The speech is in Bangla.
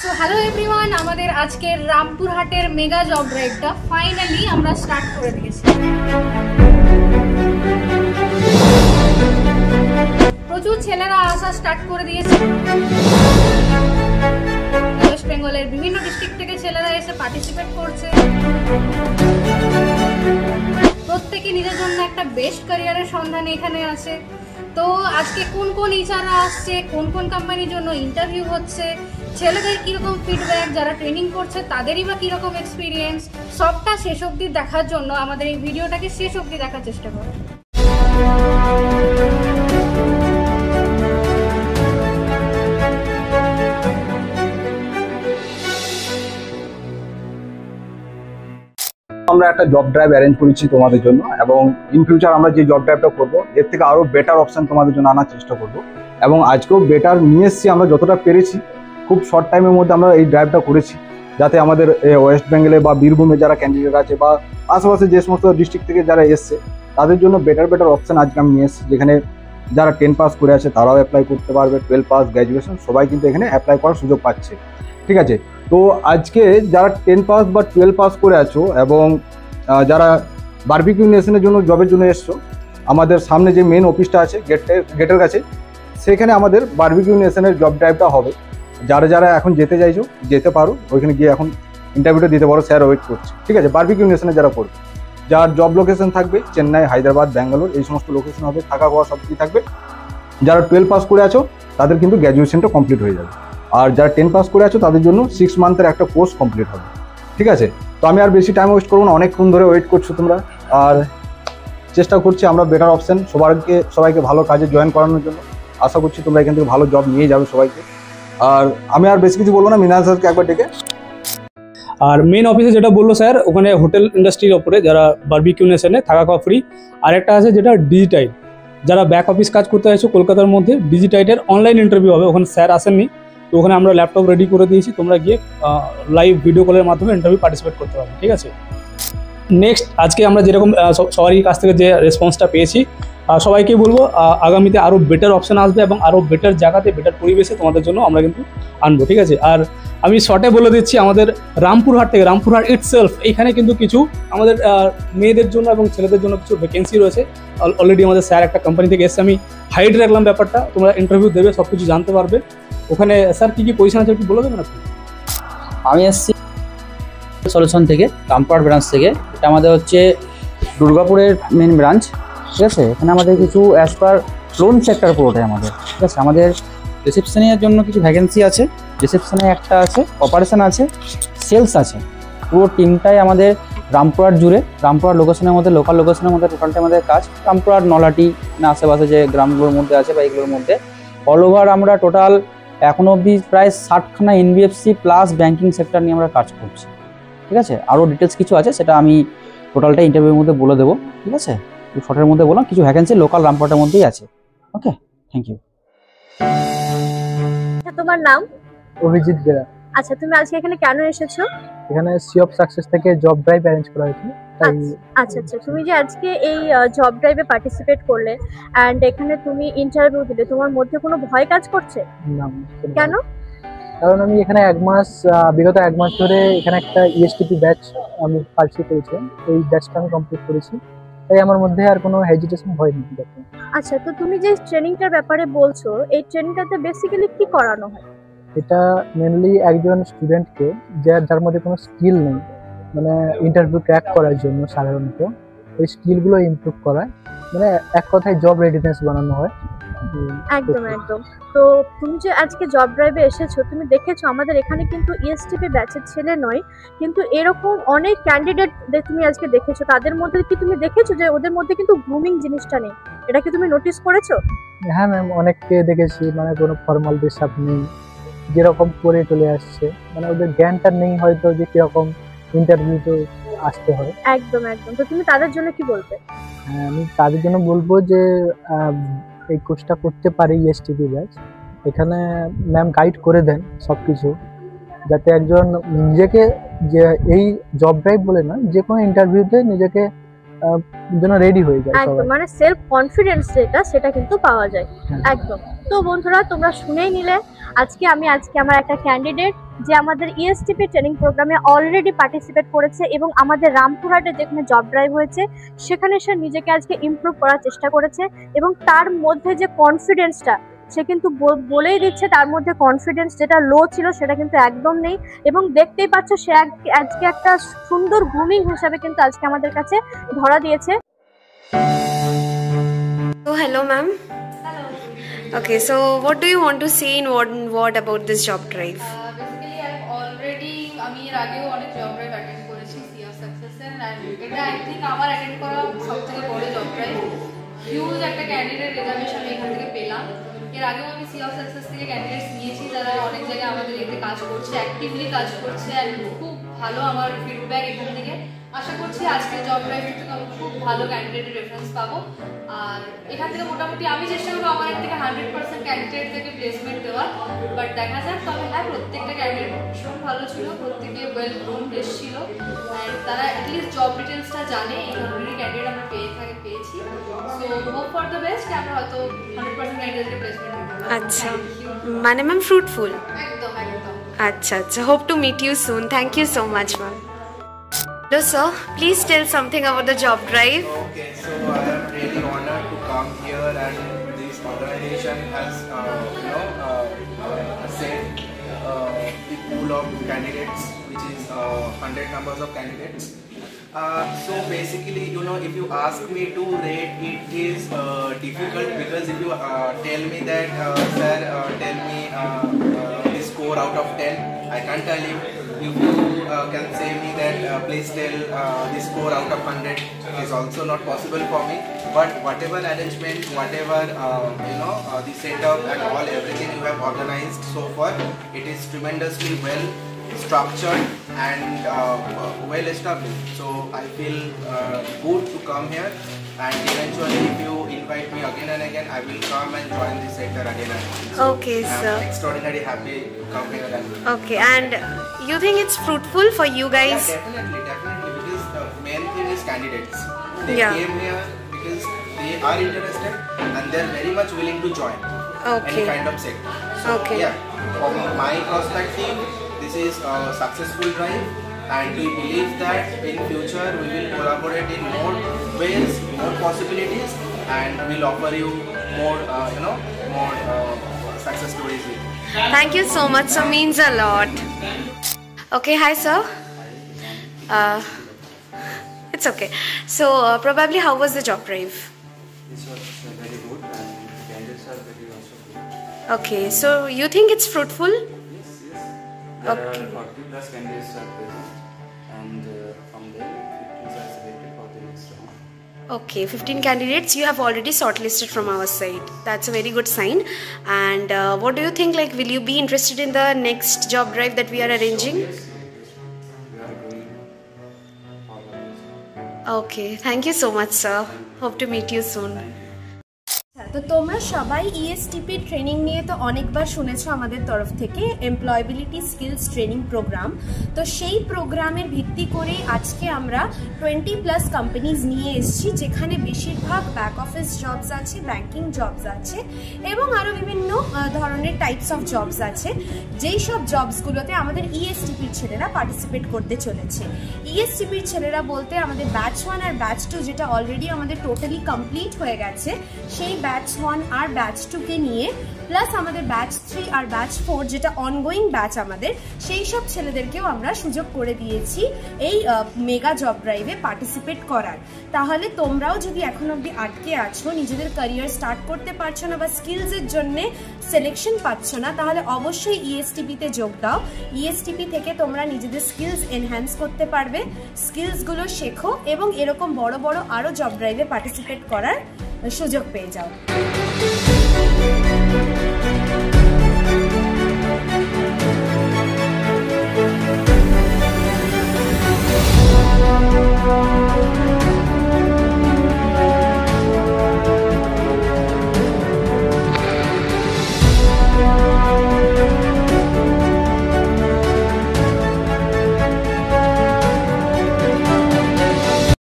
সো হ্যালো এভরিওয়ান, আমাদের আজকের রামপুরহাটের মেগা জব ড্রাইভটা ফাইনালি আমরা স্টার্ট করে দিয়েছি। প্রচুর ছেলেরা আসা স্টার্ট করে দিয়েছে। ওয়েস্ট বেঙ্গলের বিভিন্ন ডিস্ট্রিক্ট থেকে ছেলেরা এসে পার্টিসিপেট করছে। প্রত্যেকে নিজের জন্য একটা বেস্ট ক্যারিয়ারের সন্ধানে এখানে আছে। তো আজকে কোন কোন ইচারা আসছে, কোন কোন কোম্পানির জন্য ইন্টারভিউ হচ্ছে, ছেলেদের কীরকম ফিডব্যাক, যারা ট্রেনিং করছে তাদেরই বা কীরকম এক্সপিরিয়েন্স, সবটা শেষ অবধি দেখার জন্য আমাদের এই ভিডিওটাকে শেষ অবধি দেখার চেষ্টা করো। আমরা একটা জব ড্রাইভ অ্যারেঞ্জ করেছি তোমাদের জন্য, এবং ইন ফিউচার আমরা যে জব ড্রাইভটা করবো এর থেকে আরো বেটার অপশন তোমাদের জন্য আনার চেষ্টা করব। এবং আজকেও বেটার নিয়ে এসেছি আমরা যতটা পেরেছি। খুব শর্ট টাইমের মধ্যে আমরা এই ড্রাইভটা করেছি, যাতে আমাদের ওয়েস্ট বেঙ্গলে বা বীরভূমে যারা ক্যান্ডিডেট আছে বা আশেপাশে যে সমস্ত ডিস্ট্রিক্ট থেকে যারা এসছে তাদের জন্য বেটার অপশন আজকে আমি নিয়ে এসেছি, যেখানে যারা 10 পাস করে আছে তারাও অ্যাপ্লাই করতে পারবে, 12 পাস, গ্র্যাজুয়েশন সবাই কিন্তু এখানে অ্যাপ্লাই করার সুযোগ পাচ্ছে। ঠিক আছে, তো আজকে যারা 10 পাস বা 12 পাস করে আছো এবং যারা বারবিকিউ নেশনের জন্য জবের জন্য এসছো, আমাদের সামনে যে মেন অফিসটা আছে গেটের কাছে, সেখানে আমাদের বারবিকিউ নেশনের জব ড্রাইভটা হবে। যারা এখন যেতে চাইছো যেতে পারো, ওইখানে গিয়ে এখন ইন্টারভিউটা দিতে পারো, স্যার ওয়েট করছে। ঠিক আছে, বারবিকিউ নেশনে যারা করবে, যার জব লোকেশন থাকবে চেন্নাই, হায়দ্রাবাদ, ব্যাঙ্গালোর, এই সমস্ত লোকেশন হবে, থাকা খাওয়া সব কিছু থাকবে। যারা 12 পাস করে আছো তাদের কিন্তু গ্র্যাজুয়েশনটা কমপ্লিট হয়ে যাবে, আর যারা 10 পাস করে আছো তাদের জন্য 6 মান্থের একটা কোর্স কমপ্লিট হবে। ঠিক আছে, তো আমি আর বেশি টাইম ওয়েস্ট করবো না, অনেকক্ষণ ধরে ওয়েট করছো তোমরা, আর চেষ্টা করছি আমরা বেটার অপশন সবাইকে ভালো কাজে জয়েন করানোর জন্য। আশা করছি তোমরা এখান থেকে ভালো জব নিয়ে যাবে সবাইকে। আর আমি আর বেশি কিছু বলবো না, মৃণাল স্যারকে একবার ডেকে। আর মেন অফিসে যেটা বললো স্যার, ওখানে হোটেল ইন্ডাস্ট্রির ওপরে যারা বারবিকিউ নেশনে থাকা খাওয়া ফ্রি। আর একটা আছে যেটা ডিজিটাইট, যারা ব্যাক অফিস কাজ করতে চাইছো কলকাতার মধ্যে, ডিজিটাইটের অনলাইন ইন্টারভিউ হবে। ওখানে স্যার আসেননি, তো ওখানে আমরা ল্যাপটপ রেডি করে দিয়েছি, তোমরা গিয়ে লাইভ ভিডিও কলের মাধ্যমে ইন্টারভিউ পার্টিসিপেট করতে পারবে। ঠিক আছে, নেক্সট আজকে আমরা যেরকম সবারই কাছ থেকে যে রেসপন্সটা পেয়েছি, সবাইকেই বলবো আগামীতে আরও বেটার অপশন আসবে এবং আরও বেটার জায়গাতে বেটার পরিবেশে তোমাদের জন্য আমরা কিন্তু আনবো। ঠিক আছে, আর আমি শর্টে বলে দিচ্ছি, আমাদের রামপুরহাট ইটসেলফ এইখানে কিন্তু কিছু আমাদের মেয়েদের জন্য এবং ছেলেদের জন্য কিছু ভ্যাকেন্সি রয়েছে। অলরেডি আমাদের স্যার একটা কোম্পানি থেকে এসে, আমি হাইড রাখলাম ব্যাপারটা, তোমরা ইন্টারভিউ দেবে, সব কিছু জানতে পারবে। ওখানে স্যার কী কী পজিশন আছে একটু বলে দেবেন আপনি? আমি এসেছি সলিউশন থেকে, রামপুরহাট ব্রাঞ্চ থেকে। এটা আমাদের হচ্ছে দুর্গাপুরের মেন ব্রাঞ্চ। ঠিক আছে, এখানে আমাদের কিছু অ্যাজ পার লোন সেক্টর পুরোটাই আমাদের। ঠিক আছে, আমাদের রিসেপশনের জন্য কিছু ভ্যাকেন্সি আছে, রিসেপশনে একটা আছে, অপারেশন আছে, সেলস আছে। পুরো টিমটাই আমাদের রামপুরহাট জুড়ে, রামপুরহাট লোকেশনের মধ্যে, লোকাল লোকেশনের মধ্যে টোটালটা আমাদের কাজ। রামপুরহাট, নলাটি, আশেপাশে যে গ্রামগুলোর মধ্যে আছে বা এইগুলোর মধ্যে অল ওভার আমরা টোটাল এখনো অবধি প্রায় 60খানা এনবিএফসি প্লাস ব্যাঙ্কিং সেক্টর নিয়ে আমরা কাজ করছি। ঠিক আছে, আরও ডিটেলস কিছু আছে, সেটা আমি টোটালটা ইন্টারভিউর মধ্যে বলে দেবো। ঠিক আছে, শর্টের মধ্যে বললাম কিছু ভ্যাকেন্সি লোকাল রামপুরহাটের মধ্যেই আছে। ওকে, থ্যাংক ইউ। তোমার নাম? অভিজিৎ বেরা। আচ্ছা, তুমি আজকে এখানে কেন এসেছো? এখানে সি অফ সাকসেস থেকে জব ড্রাইভ অ্যারেঞ্জ করা হয়েছে। আচ্ছা, তুমি যে আজকে এই জব ড্রাইভে পার্টিসিপেট করলে এন্ড এখানে তুমি ইন্টারভিউ দিলে, তোমার মধ্যে কোনো ভয় কাজ করছে? না। কেন? কারণ আমি এখানে বিগত এক মাস ধরে এখানে একটা ইএসটিপি ব্যাচ আমি পার্টিসিপেট করেছিলাম, এই ব্যাচটা আমি কমপ্লিট করেছি, তাই আমার মধ্যে আর কোনো হেজিটেশন হয় না। আচ্ছা, তো তুমি যে ট্রেনিংটার ব্যাপারে বলছো, এই ট্রেনিংটাতে বেসিক্যালি কি করানো হয়? এটা মেনলি একজন স্টুডেন্টকে যার মধ্যে কোনো স্কিল নেই, মানে ইন্টারভিউ ক্র্যাক করার জন্য সাধারণত ওই স্কিলগুলো ইমপ্রুভ করায়, মানে এক কথায় জব রেডিনেস বানানো হয়। একদম। তো তুমি যে আজকে জব ড্রাইভে এসেছো, তুমি দেখেছো আমাদের এখানে কিন্তু ইএসটিপি ব্যাচের ছেলে নয়, কিন্তু এরকম অনেক ক্যান্ডিডেট তুমি আজকে দেখেছো। তাদের মধ্যে কি তুমি দেখেছো যে ওদের মধ্যে কিন্তু গ্রুমিং জিনিসটা নেই? এটা কি তুমি নোটিস করেছো? হ্যাঁ ম্যাম, অনেককে দেখেছি, মানে কোনো ফর্মাল ড্রেস আপ নেই, যেরকম করে চলে আসছে, মানে ওদের জ্ঞানটা নেই হয়তো যে কিরকম ইন্টারভিউতে আসতে হয়। একদম। তো তুমি তাদের জন্য কি বলবে? আমি তাদের জন্য বলবো যে এই কোর্সটা করতে পারে ইএসটিপি ব্যাচ। এখানে ম্যাম গাইড করে দেন সবকিছু, যাতে একজন নিজেকে, যে এই জব ড্রাইভ বলে না, যে কোনো ইন্টারভিউতে নিজেকে জন্য রেডি হয়ে যায়। একদম, মানে সেলফ কনফিডেন্স যেটা, সেটা কিন্তু পাওয়া যায়। একদম। তো বন্ধুরা, তোমরা শুনেই নিলে আজকে আমার একটা ক্যান্ডিডেট যে আমাদের ইএসটিপি ট্রেনিং প্রোগ্রামে অলরেডি পার্টিসিপেট করেছে এবং আমাদের রামপুরহাটে যেখানে জব ড্রাইভ হয়েছে সেখানে সে নিজেকে আজকে ইমপ্রুভ করার চেষ্টা করেছে এবং তার মধ্যে যে কনফিডেন্সটা সে কিন্তু বলেই দিচ্ছে তার মধ্যে কনফিডেন্স যেটা লো ছিল সেটা কিন্তু একদম নেই এবং দেখতেই পাচ্ছ সে আজকে একটা সুন্দর গ্রুমিং হিসাবে কিন্তু আজকে আমাদের কাছে ধরা দিয়েছে। So hello ma'am. Hello. Okay, so what do you want to say in what about this job drive? Basically আমি এর আগেও অনেক জব ড্রাইভ অ্যাটেন্ড করেছি সিও সাকসেসের, অ্যান্ড এটা আই থিঙ্ক আমার অ্যাটেন্ড করা সবথেকে বড় জব ড্রাইভ। হিউজ একটা ক্যান্ডিডেট রেজার্ভেশন এখান থেকে পেলাম। এর আগেও আমি সিও সাকসেস থেকে ক্যান্ডিডেটস নিয়েছি যারা অনেক জায়গায় আমাদের এতে কাজ করছে, অ্যাক্টিভলি কাজ করছে, অ্যান্ড খুব ভালো আমার ফিডব্যাক এখান থেকে। আশা করছি আজকে জব ড্রাইভের থেকে আমি খুব ভালো ক্যান্ডিডেটের রেফারেন্স পাবো। আর এখান থেকে মোটামুটি আমি চেষ্টা করবো আমার থেকে 100% ক্যান্ডিডেট থেকে প্লেসমেন্ট দেওয়ার, বাট দেখা যাক। তবে হ্যাঁ, প্রত্যেকটা ক্যান্ডিডেট ভীষণ ভালো ছিল, প্রত্যেকে ওয়েল গ্রোন বেস্ট ছিল, অ্যান্ড তারা অ্যাটলিস্ট জব ডিটেলসটা জানে। এই ধরনের ক্যান্ডিডেট আমরা পেয়েছি। So hope for the best, আমরা হয়তো 100% ক্যান্ডিডেটকে প্লেসমেন্ট দেবো। আচ্ছা, মানে ম্যাম ফ্রুটফুল। একদম একদম। আচ্ছা, hope to meet you soon. Thank you so much ma'am. Hello sir, please tell something about the job drive. Okay, so I am really honored to come here, and this organization has, set the pool of candidates, which is 100 numbers of candidates. So basically, if you ask me to rate, it is difficult, because if you tell me that, sir, tell me the score out of 10, I can't tell you. If you can say me that, please tell the score out of 100, is also not possible for me. But whatever arrangement, whatever the setup and everything you have organized so far, it is tremendously well structured and well established. So I feel good to come here, and eventually if you invite me again and again, I will come and join this sector again and again. So Okay, I'm sir. extraordinarily happy to come here. Okay, and you think it's fruitful for you guys? Yeah, definitely, because the main thing is candidates. They Yeah. came here because they are interested and they are very much willing to join Okay. any kind of sector. So Okay. yeah, from my perspective, this is a successful drive, and we believe that in future we will collaborate in more ways, more possibilities, and we'll offer you more, more success stories. Thank you so much, sir, means a lot. Okay, hi sir. It's okay. So probably how was the job drive? This was very good, and the candidates are very also good. Okay, so you think it's fruitful? Yes. There Okay. are 40 plus candidates are present, and from there 15 are selected for the next round. Okay, 15 candidates you have already shortlisted from our side. That's a very good sign. And what do you think, like, will you be interested in the next job drive that we are arranging? Yes, we are going forward. Okay, thank you so much, sir. Hope to meet you soon. তো তোমরা সবাই ইএসটিপি ট্রেনিং নিয়ে তো অনেকবার শুনেছো আমাদের তরফ থেকে, এমপ্লয়েবিলিটি স্কিলস ট্রেনিং প্রোগ্রাম। তো সেই প্রোগ্রামের ভিত্তি করে আজকে আমরা 20+ কোম্পানিজ নিয়ে এসেছি, যেখানে বেশিরভাগ ব্যাক অফিস জবস আছে, ব্যাংকিং জবস আছে এবং আরও বিভিন্ন ধরনের টাইপস অফ জবস আছে, যেই সব জবসগুলোতে আমাদের ইএসটিপির ছেলেরা পার্টিসিপেট করতে চলেছে। ইএসটিপির ছেলেরা বলতে আমাদের ব্যাচ 1 আর ব্যাচ 2 যেটা অলরেডি আমাদের টোটালি কমপ্লিট হয়ে গেছে, সেই ব্যাচ 1 আর ব্যাচ 2কে নিয়ে প্লাস আমাদের ব্যাচ 3 আর ব্যাচ 4 যেটা অনগোয়িং ব্যাচ আমাদের, সেই সব ছেলেদেরকেও আমরা সুযোগ করে দিয়েছি এই মেগা জব ড্রাইভে পার্টিসিপেট করার। তাহলে তোমরাও যদি এখন অবধি আটকে আছো, নিজেদের ক্যারিয়ার স্টার্ট করতে পারছো না বা স্কিলসের জন্যে সিলেকশন পাচ্ছ না, তাহলে অবশ্যই ইএসটিপিতে যোগ দাও। ইএসটিপি থেকে তোমরা নিজেদের স্কিলস এনহ্যান্স করতে পারবে, স্কিলসগুলো শেখো এবং এরকম বড় বড় আরও জব ড্রাইভে পার্টিসিপেট করার সুযোগ পেয়ে যাও।